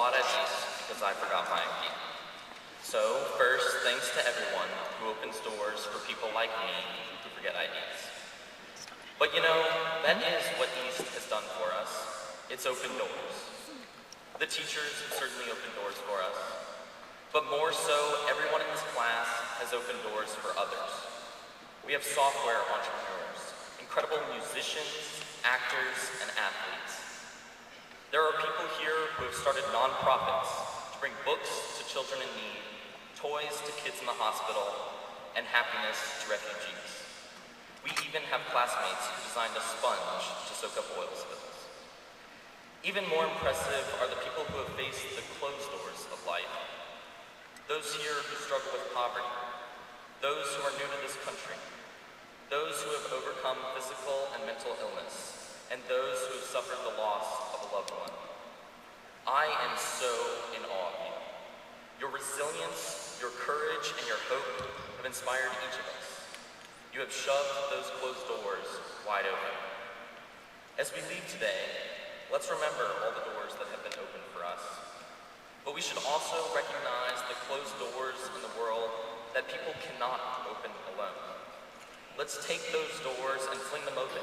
squad at East because I forgot my ID. So, first, thanks to everyone who opens doors for people like me who forget IDs. But you know, that is what East has done for us. It's opened doors. The teachers have certainly opened doors for us. But more so, everyone in this class has opened doors for others. We have software entrepreneurs, incredible musicians, actors, and athletes. There are people here who have started nonprofits to bring books to children in need, toys to kids in the hospital, and happiness to refugees. We even have classmates who designed a sponge to soak up oil spills. Even more impressive are the people who have faced the closed doors of life. Those here who struggle with poverty, those who are new to this country, those who have overcome physical and mental illness, and those who have suffered the loss of a loved one. I am so in awe of you. Your resilience, your courage, and your hope have inspired each of us. You have shoved those closed doors wide open. As we leave today, let's remember all the doors that have been opened for us. But we should also recognize the closed doors in the world that people cannot open alone. Let's take those doors and fling them open.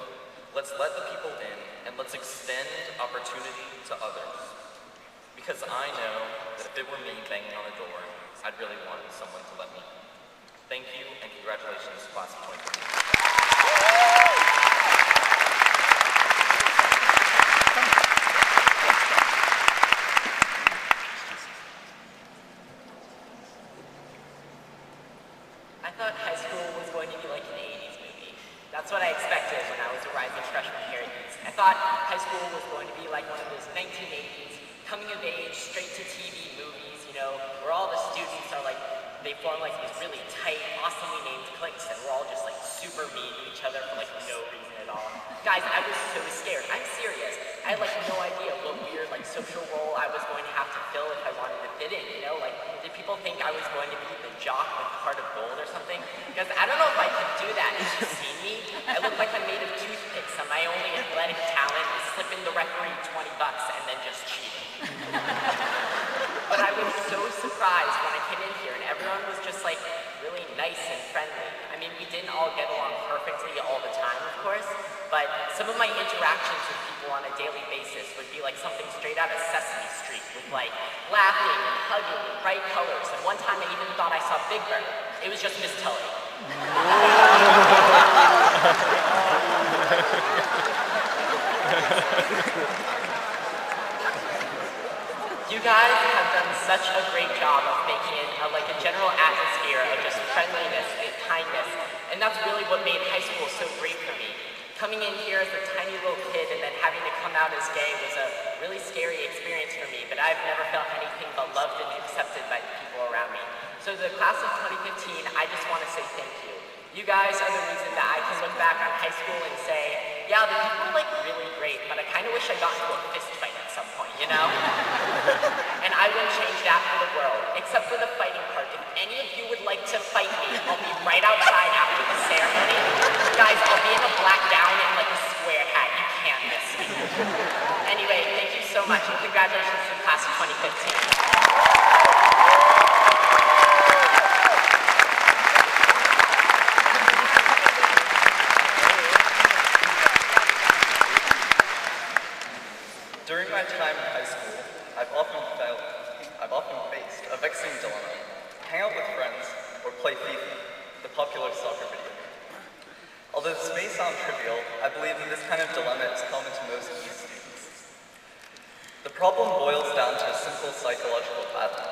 Let's let the people in, and let's extend opportunity to others. Because I know that if it were me banging on a door, I'd really want someone to let me in. Thank you, and congratulations, class of 2023. I thought high school was going to be like an 80s movie. That's what I expected when I was a rising freshman here at East. I thought high school was going to be like one of those 1980s, coming of age, straight to TV movies, you know, where all the students are like, they form like these really tight, awesomely named cliques, and we're all just like super mean to each other for like no reason at all. Guys, I was so scared. I'm serious. I had like no idea what weird like social role I was going to have to fill if I wanted to fit in, you know? Like, did people think I was going to be the jock with the heart of gold or something? Because I don't know if I could do that. If you've seen me, I look like I'm made of toothpicks, and my only athletic talent is slipping the referee $20 and then just cheating. But I was so surprised when I came in here and everyone was just like really nice and friendly. I mean, we didn't all get along perfectly all the time, of course, but some of my interactions with people on a daily basis would be like something straight out of Sesame Street, with like laughing and hugging and bright colors. And one time I even thought I saw Big Bird. It was just Miss Tully. You guys have done such a great job of making it like a general atmosphere of just friendliness and kindness, and that's really what made high school so great for me. Coming in here as a tiny little kid and then having to come out as gay was a really scary experience for me, but I've never felt anything but loved and accepted by the people around me. So to the class of 2015, I just want to say thank you. You guys are the reason that I can look back on high school and say, yeah, the people were like really great, but I kind of wish I got into a fist fight at some point, you know? And I wouldn't change that for the world, except for the fighting part. If any of you would like to fight me, I'll be right outside after the ceremony. Guys, I'll be in a black gown and like a square hat. You can't miss me. Anyway, thank you so much, and congratulations to the class of 2015. During my time in high school, I've often faced a vexing dilemma: hang out with friends or play FIFA, the popular soccer video game. Although this may sound trivial, I believe that this kind of dilemma is common to most East students. The problem boils down to a simple psychological battle: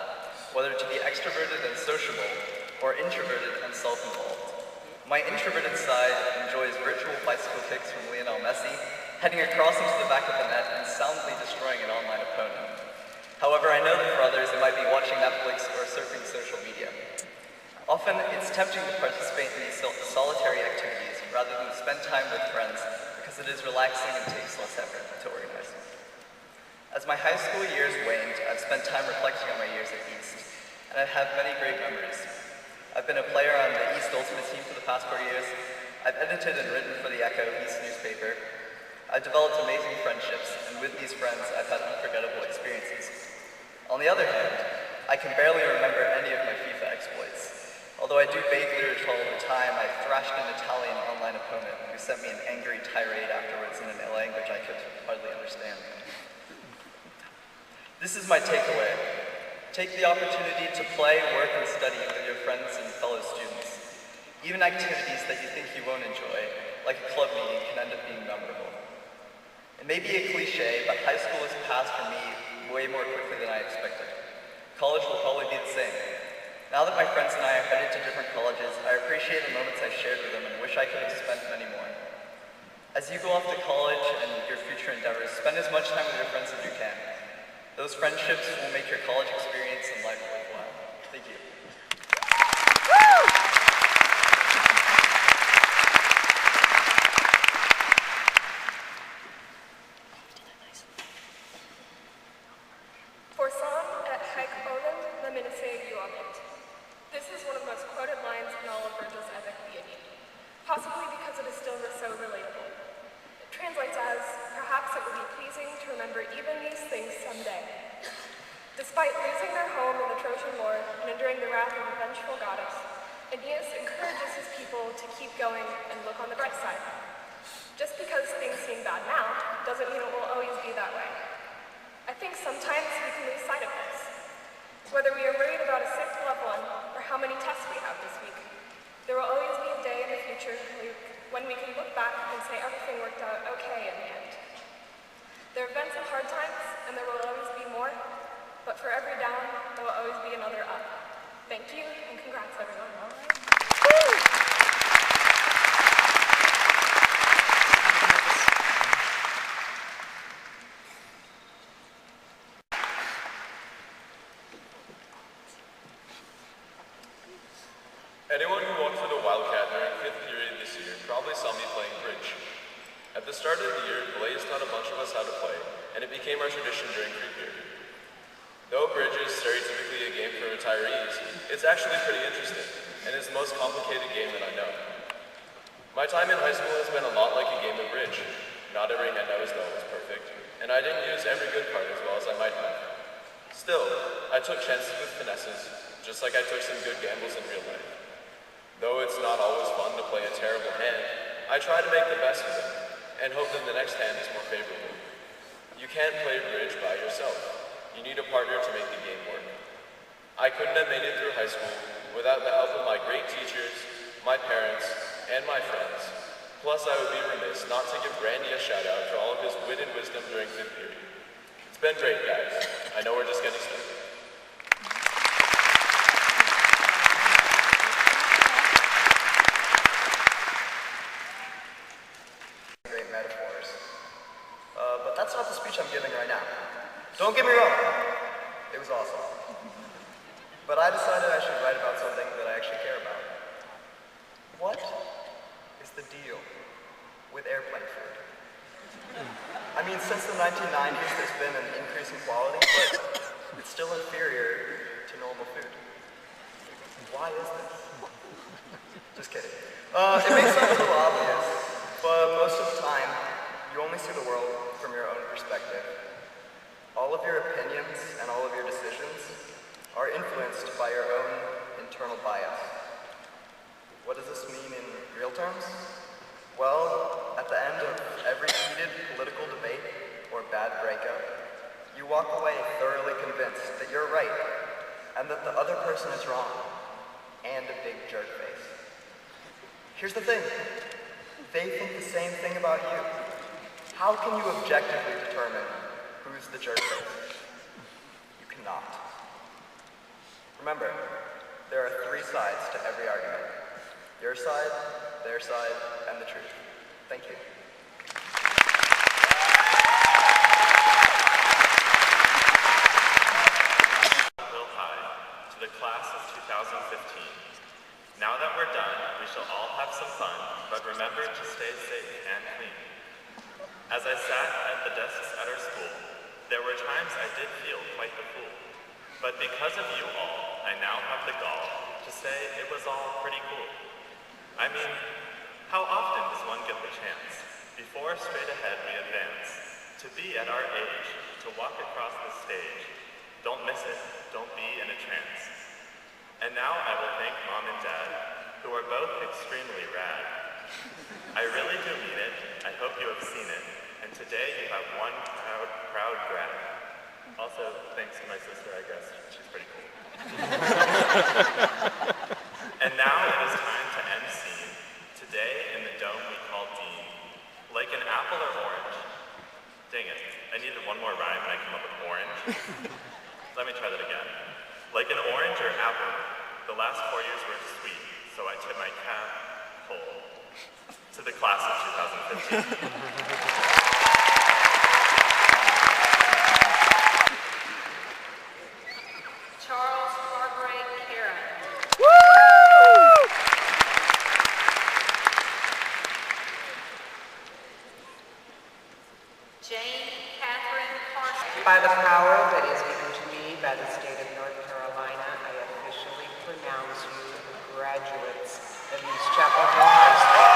whether to be extroverted and sociable, or introverted and self-involved. My introverted side enjoys virtual bicycle kicks from Lionel Messi, heading across into the back of the net and soundly destroying an online opponent. However, I know that for others it might be watching Netflix or surfing social media. Often, it's tempting to participate in these solitary activities rather than spend time with friends because it is relaxing and takes less effort to organize. As my high school years waned, I've spent time reflecting on my years at East, and I have many great memories. I've been a player on the East Ultimate Team for the past 4 years. I've edited and written for the Echo East newspaper. I've developed amazing friendships, and with these friends, I've had unforgettable experiences. On the other hand, I can barely remember any of my FIFA exploits. Although I do vaguely recall the time I thrashed an Italian online opponent who sent me an angry tirade afterwards in a language I could hardly understand. This is my takeaway. Take the opportunity to play, work, and study with your friends and fellow students. Even activities that you think you won't enjoy, like a club meeting, can end up being memorable. It may be a cliche, but high school has passed for me way more quickly than I expected. College will probably be the same. Now that my friends and I are headed to different colleges, I appreciate the moments I shared with them and wish I could have spent many more. As you go off to college and your future endeavors, spend as much time with your friends as you can. Those friendships will make your college experience and life worthwhile. Thank you. For some, at Haik Poland, the Minnesota Juomet. This is one of the most quoted lines in all of Virgil's epic The Aeneid, possibly because it is still so relatable. It translates as, perhaps it will be pleasing to remember even these things someday. Despite losing their home in the Trojan War and enduring the wrath of a vengeful goddess, Aeneas encourages his people to keep going and look on the bright side. Just because things seem bad now doesn't mean it will always be that way. I think sometimes we can lose sight of this. Whether we are worried about a sick loved one or how many tests we have this week, there will always be a day in the future when we can look back and say everything worked out okay in the end. There have been some hard times, and there will always be more, but for every down, there will always be another up. Thank you, and congrats, everyone. Anyone who walked through the Wildcat during 5th period this year probably saw me playing bridge. At the start of the year, Blaze taught a bunch of us how to play, and it became our tradition during free period. Though bridge is stereotypically a game for retirees, it's actually pretty interesting, and is the most complicated game that I know. My time in high school has been a lot like a game of bridge. Not every hand I was dealt was perfect, and I didn't use every good card as well as I might have. Still, I took chances with finesses, just like I took some good gambles in real life. Though it's not always fun to play a terrible hand, I try to make the best of it, and hope that the next hand is more favorable. You can't play bridge by yourself. You need a partner to make the game work. I couldn't have made it through high school without the help of my great teachers, my parents, and my friends. Plus, I would be remiss not to give Randy a shout out for all of his wit and wisdom during 5th period. It's been great, guys. I know we're just getting started. Great metaphors. But that's not the speech I'm giving right now. Don't get me wrong, it was awesome. But I decided I should write about something that I actually care about. What is the deal with airplane food? I mean, since the 1990s, there's been an increase in quality, but it's still inferior to normal food. Why is this? Just kidding. It may sound a little obvious, but most of the time, you only see the world from your own perspective. All of your opinions and all of your decisions are influenced by your own internal bias. What does this mean in real terms? Well, at the end of every heated political debate or bad breakup, you walk away thoroughly convinced that you're right and that the other person is wrong, and a big jerk face. Here's the thing. They think the same thing about you. How can you objectively determine who's the jerk face? You cannot. Remember, there are 3 sides to every argument. Your side, their side, and the truth. Thank you. Bill High, to the class of 2015. Now that we're done, we shall all have some fun, but remember to stay safe and clean. As I sat at the desks at our school, there were times I did feel quite the fool. But because of you all, I now have the gall to say it was all pretty cool. I mean, how often does one get the chance, before straight ahead we advance, to be at our age, to walk across the stage, Don't miss it. Don't be in a trance. And now I will thank Mom and Dad, who are both extremely rad. I really do mean it. I hope you have seen it. And today you have one proud grad. Also, thanks to my sister, I guess. She's pretty cool. And now it is time to end scene. Today in the dome we call Dean. Like an apple or orange. Dang it, I needed one more rhyme and I came up with orange. Let me try that again. Like an orange or apple. The last 4 years were sweet, so I tip my cap whole to the class of 2015. Charles Margaret Karen. Jane Catherine Carson. By the power that is given to me by the state of North Carolina, I officially pronounce you graduates of East Chapel Hill High School.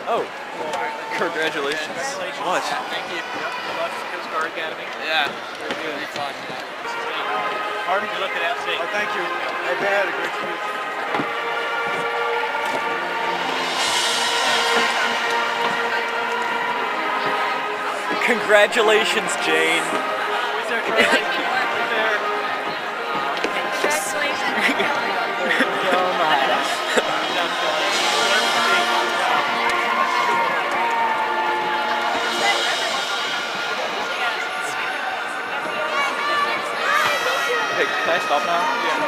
Oh, congratulations. What? Thank you. Good luck at Coast Guard Academy. Yeah. Very good. Very fun. Harden, good luck at App State. Oh, thank you. Hey, Dad, great to meet you. Congratulations, Jane. Who's there, Charlie? Who's there? Hey, can I stop now? Yeah.